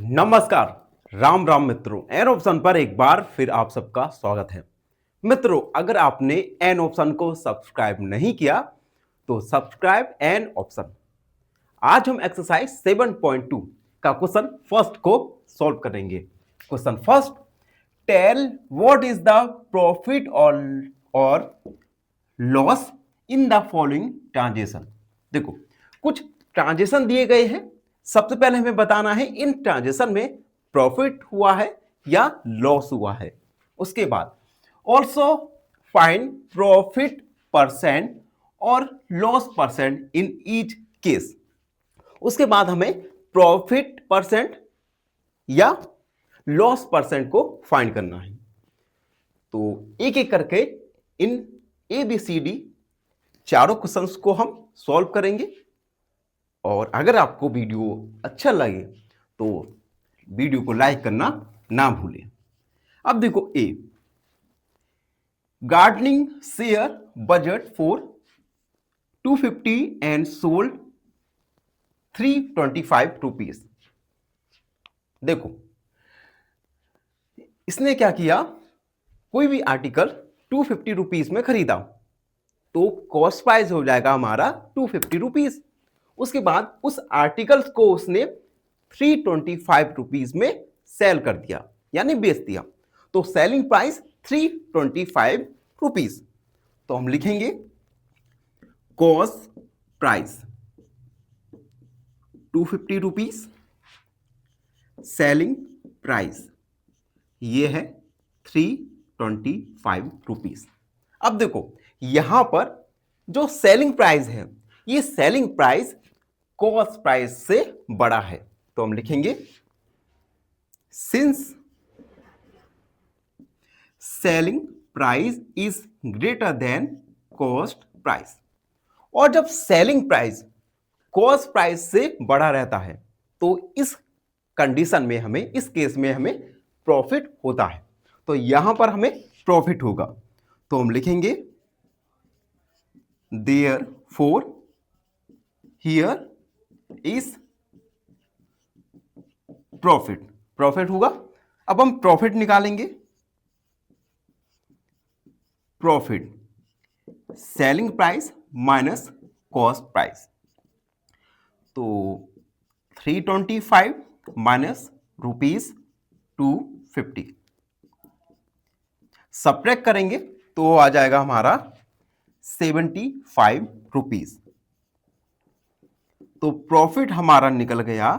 नमस्कार। राम राम मित्रों, an option पर एक बार फिर आप सबका स्वागत है। मित्रों, अगर आपने एन ऑप्शन को सब्सक्राइब नहीं किया तो सब्सक्राइब एन ऑप्शन। आज हम एक्सरसाइज 7.2 का क्वेश्चन फर्स्ट को सॉल्व करेंगे। Question first, tell what is the profit और loss in the following transaction. देखो, कुछ ट्रांजेक्शन दिए गए हैं। सबसे पहले हमें बताना है इन ट्रांजेक्शन में प्रॉफिट हुआ है या लॉस हुआ है। उसके बाद ऑल्सो फाइंड प्रॉफिट परसेंट और loss percent in each case. उसके बाद हमें प्रॉफिट परसेंट या लॉस परसेंट को फाइंड करना है। तो एक एक करके इन ABCD चारों क्वेश्चंस को हम सॉल्व करेंगे। और अगर आपको वीडियो अच्छा लगे तो वीडियो को लाइक करना ना भूलें। अब देखो, a gardening share budget for 250 and sold 325 rupees. देखो, इसने क्या किया, कोई भी आर्टिकल 250 रुपीज में खरीदा तो कॉस्ट प्राइस हो जाएगा हमारा 250 रुपीज। उसके बाद उस आर्टिकल्स को उसने 325 रुपीज में सेल कर दिया, यानी बेच दिया। तो सेलिंग प्राइस 325 रुपीज। तो हम लिखेंगे cost price 250 rupees, selling price ये है 325 रुपीज। अब देखो, यहां पर जो सेलिंग प्राइस है, ये सेलिंग प्राइस कॉस्ट प्राइस से बड़ा है। तो हम लिखेंगे since selling price is greater than cost price. और जब सेलिंग प्राइस कॉस्ट प्राइस से बड़ा रहता है तो इस कंडीशन में हमें, इस केस में हमें प्रॉफिट होता है। तो यहां पर हमें प्रॉफिट होगा। तो हम लिखेंगे therefore here is profit. Profit होगा। अब हम प्रॉफिट निकालेंगे। Profit selling price minus cost price. तो 325 माइनस रुपीज 250 सब्ट्रैक्ट करेंगे तो आ जाएगा हमारा 75 रुपीज। तो प्रॉफिट हमारा निकल गया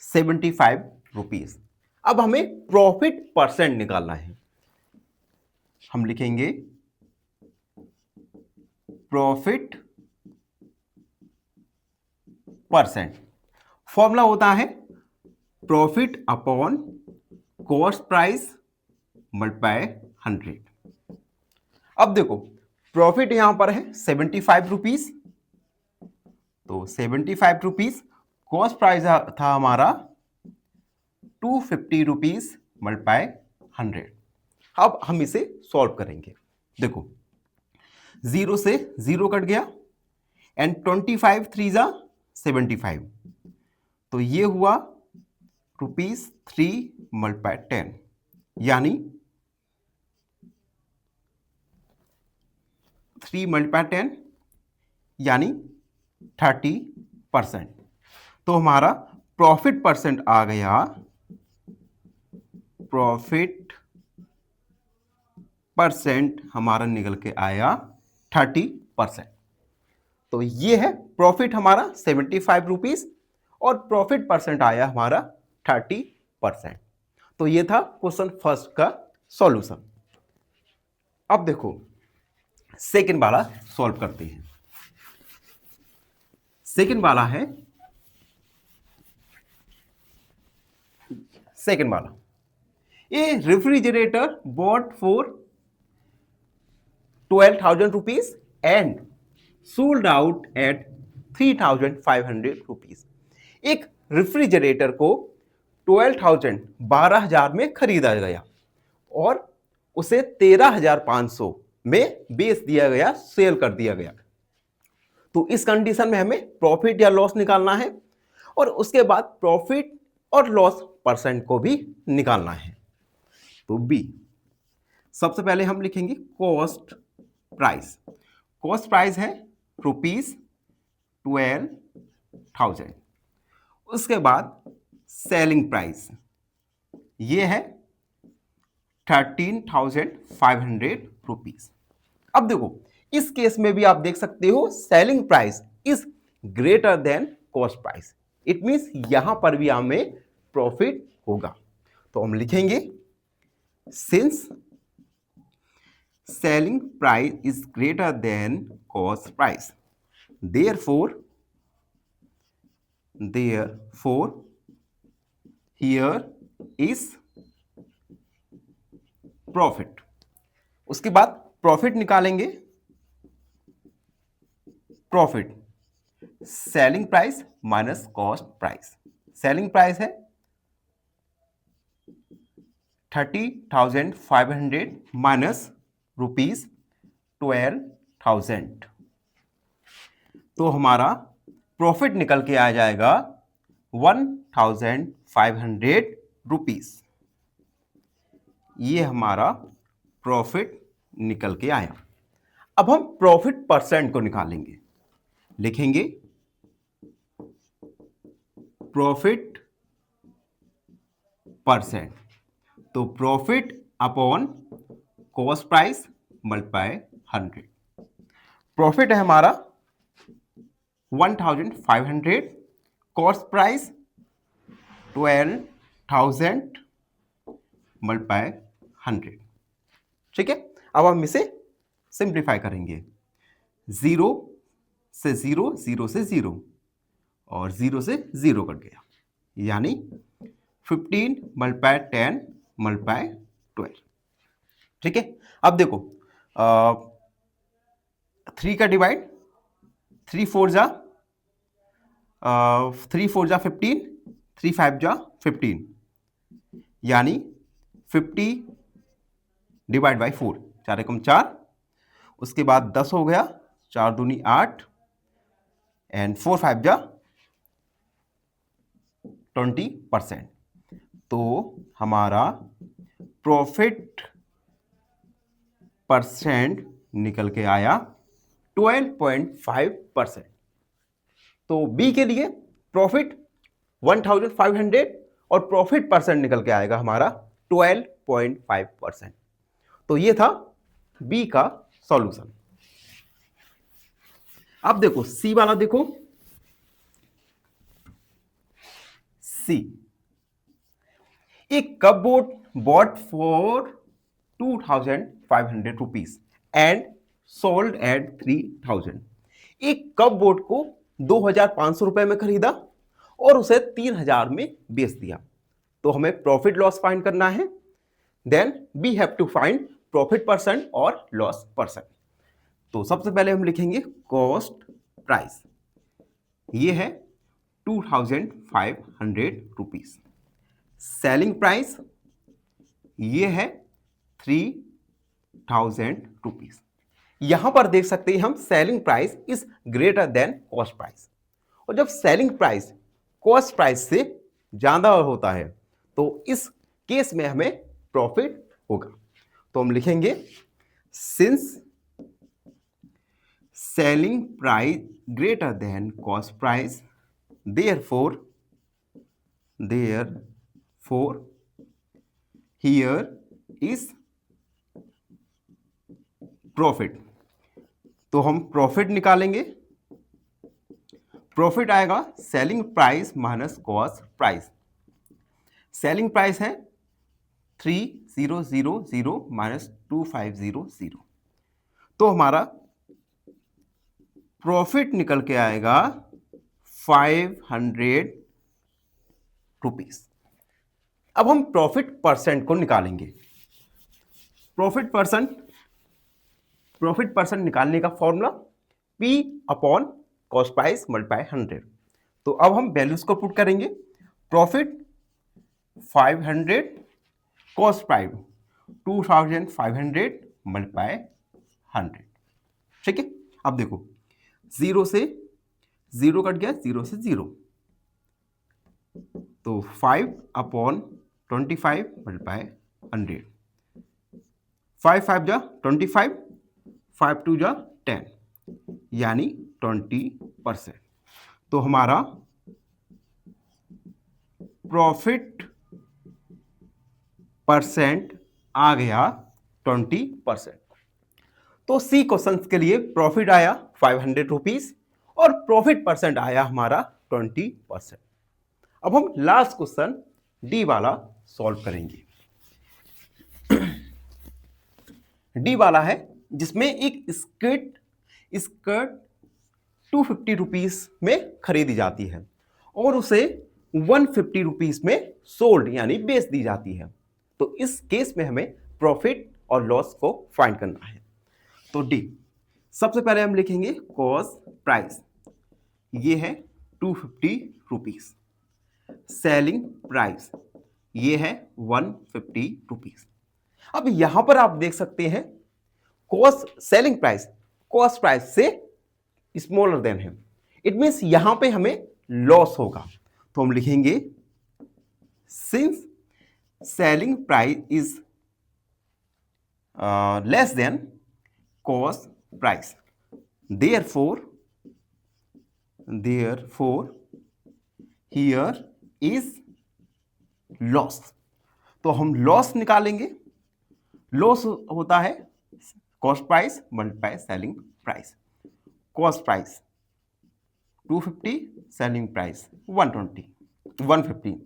75 रुपीज। अब हमें प्रॉफिट परसेंट निकालना है। हम लिखेंगे प्रॉफिट परसेंट। फॉर्मूला होता है profit upon cost price multiply 100। अब देखो, प्रॉफिट यहां पर है 75 रुपीज, तो 75 रुपीज। कॉस्ट प्राइस था हमारा 250 रुपीज मल्टीप्लाई 100। अब हम इसे सॉल्व करेंगे। देखो, 0 से 0 कट गया एंड 25 3 जा 75। तो ये हुआ रुपीज 3 मल्टीप्लाई 10, यानी 3 मल्टीप्लाई 10 यानी 30%। तो हमारा प्रॉफिट परसेंट आ गया, प्रॉफिट परसेंट हमारा निकल के आया 30%। तो ये है प्रॉफिट हमारा 75 रुपीज और प्रॉफिट परसेंट आया हमारा 30%। तो ये था क्वेश्चन फर्स्ट का सॉल्यूशन। अब देखो, सेकंड वाला सॉल्व करते हैं। सेकंड वाला है, सेकंड वाला, a refrigerator bought for 12,000 rupees and sold out at 3,500 rupees. एक रेफ्रिजरेटर को 12,000 में खरीदा गया और उसे 13,500 में बेच दिया गया, सेल कर दिया गया। तो इस कंडीशन में हमें प्रॉफिट या लॉस निकालना है और उसके बाद प्रॉफिट और लॉस परसेंट को भी निकालना है। तो बी, सबसे पहले हम लिखेंगे कॉस्ट प्राइस। कॉस्ट प्राइस है ₹12,000। उसके बाद सेलिंग प्राइस ये है ₹13,500। अब देखो इस केस में भी आप देख सकते हो selling price is greater than cost price. It means यहां पर भी हमें प्रॉफिट होगा। तो हम लिखेंगे since selling price is greater than cost price, therefore here is profit। उसके बाद प्रॉफिट निकालेंगे। Profit selling price minus cost price. Selling price है 30,500 माइनस ₹12,000। तो हमारा प्रॉफिट निकल के आ जाएगा ₹1,500। ये हमारा प्रॉफिट निकल के आया। अब हम प्रॉफिट परसेंट को निकालेंगे। लिखेंगे प्रॉफिट परसेंट। तो profit upon cost price multiply 100। Profit है हमारा 1,500, कॉस्ट प्राइस 12,000 मल्टीप्लाई 100। ठीक है, अब हम इसे सिंप्लीफाई करेंगे। 0 से 0, 0 से 0 और 0 से 0 कट गया, यानी 15 मल्टीप्लाई 10 मल्टीप्लाई 12। ठीक है, अब देखो 3 का डिवाइड 3 4 जा 15, 3 5 जा 15, यानी 50 डिवाइड बाई 4, 4 एकम 4। उसके बाद 10 हो गया, 4 दूनी 8 एंड 4 5 जा 20%। तो हमारा प्रॉफिट परसेंट निकल के आया 12.5%। तो बी के लिए प्रॉफिट 1,500 और प्रॉफिट परसेंट निकल के आएगा हमारा 12.5%। तो ये था बी का सॉल्यूशन। अब देखो सी वाला, देखो सी, एक cupboard bought for ₹2,500 and sold at 3,000। एक कपबोर्ड को 2,500 रुपए में खरीदा और उसे 3,000 में बेच दिया। तो हमें प्रॉफिट लॉस फाइंड करना है। Then we have to find profit percent और लॉस परसेंट। तो सबसे पहले हम लिखेंगे कॉस्ट प्राइस, ये है ₹2,500। सेलिंग प्राइस ये है ₹3,000। यहां पर देख सकते हैं हम selling price is greater than cost price, और जब सेलिंग प्राइस कॉस्ट प्राइस से ज्यादा होता है तो इस केस में हमें प्रॉफिट होगा। तो हम लिखेंगे since selling price greater than cost price, therefore here is profit. तो हम प्रॉफिट निकालेंगे। प्रॉफिट आएगा selling price minus cost price. Selling price है 3,000 माइनस 2,500। तो हमारा प्रॉफिट निकल के आएगा ₹500। अब हम प्रॉफिट परसेंट को निकालेंगे। प्रॉफिट परसेंट निकालने का formula P upon cost price multiply 100। तो अब हम वैल्यूज को पुट करेंगे। Profit 500, cost price 2,500 multiply 100। ठीक है, अब देखो 0 से 0 कट गया, 0 से 0, तो 5/25 मल्टीप्लाई 100, 5 5 जा 25, 5 2 जा 10, यानी 20%। तो हमारा प्रॉफिट परसेंट आ गया 20%। तो सी क्वेश्चन के लिए प्रॉफिट आया 500 रुपीज और प्रॉफिट परसेंट आया हमारा 20%। अब हम लास्ट क्वेश्चन डी वाला सॉल्व करेंगे। डी वाला है जिसमें एक स्कर्ट 250 रुपीज में खरीदी जाती है और उसे 150 रुपीज में सोल्ड यानी बेच दी जाती है। तो इस केस में हमें प्रॉफिट और लॉस को फाइंड करना है। तो डी, सबसे पहले हम लिखेंगे कॉस्ट प्राइस, ये है 250 रुपीज। सेलिंग प्राइस ये है 150 रुपीज। अब यहां पर आप देख सकते हैं cost selling price cost price से स्मॉलर देन है, इट मीन्स यहां पे हमें लॉस होगा। तो हम लिखेंगे since selling price is less than cost price, therefore here is loss। तो हम लॉस निकालेंगे। लॉस होता है cost price multiply selling price. Cost price 250, selling price 150।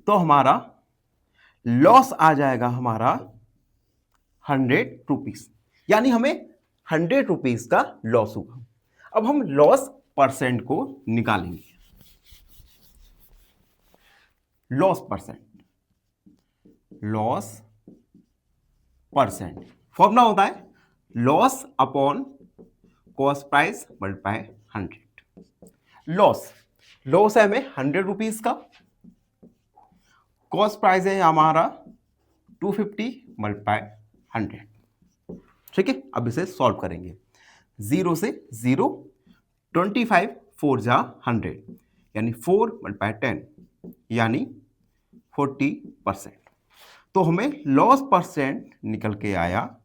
तो हमारा लॉस आ जाएगा हमारा 100 रुपीज, यानी हमें 100 रुपीज का लॉस होगा। अब हम लॉस परसेंट को निकालेंगे। लॉस परसेंट फॉर्मूला होता है loss upon cost price multiply 100। Loss है हमें 100 रुपीज का, कॉस्ट प्राइस है हमारा 250 मल्टीप्लाई 100। ठीक है, अब इसे सॉल्व करेंगे। 0 से 0, 25 4 जा 100, यानी 4 मल्टीप्लाई 10, यानी 40%। तो हमें लॉस परसेंट निकल के आया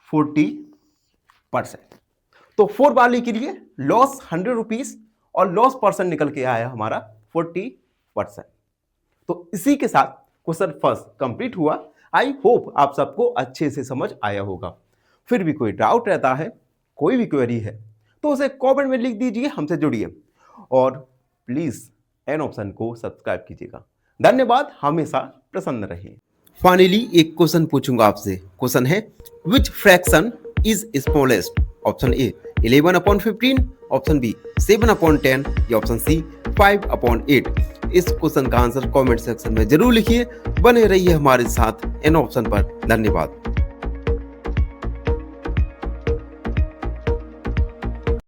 40%। तो 4 वाले के लिए लॉस 100 रुपीज और लॉस परसेंट निकल के आया हमारा 40%। तो इसी के साथ क्वेश्चन फर्स्ट कंप्लीट हुआ। आई होप आप सबको अच्छे से समझ आया होगा। फिर भी कोई डाउट रहता है, कोई भी क्वेरी है, तो उसे कमेंट में लिख दीजिए, हमसे जुड़िए और प्लीज एन ऑप्शन को सब्सक्राइब कीजिएगा। धन्यवाद, हमेशा प्रसन्न रहिए। फाइनली एक क्वेश्चन पूछूंगा आपसे। क्वेश्चन है which fraction is smallest? Option A 11/15, option B 7/10 या ऑप्शन सी 5/8। इस क्वेश्चन का आंसर कमेंट सेक्शन में जरूर लिखिए। बने रहिए हमारे साथ एन ऑप्शन पर। धन्यवाद।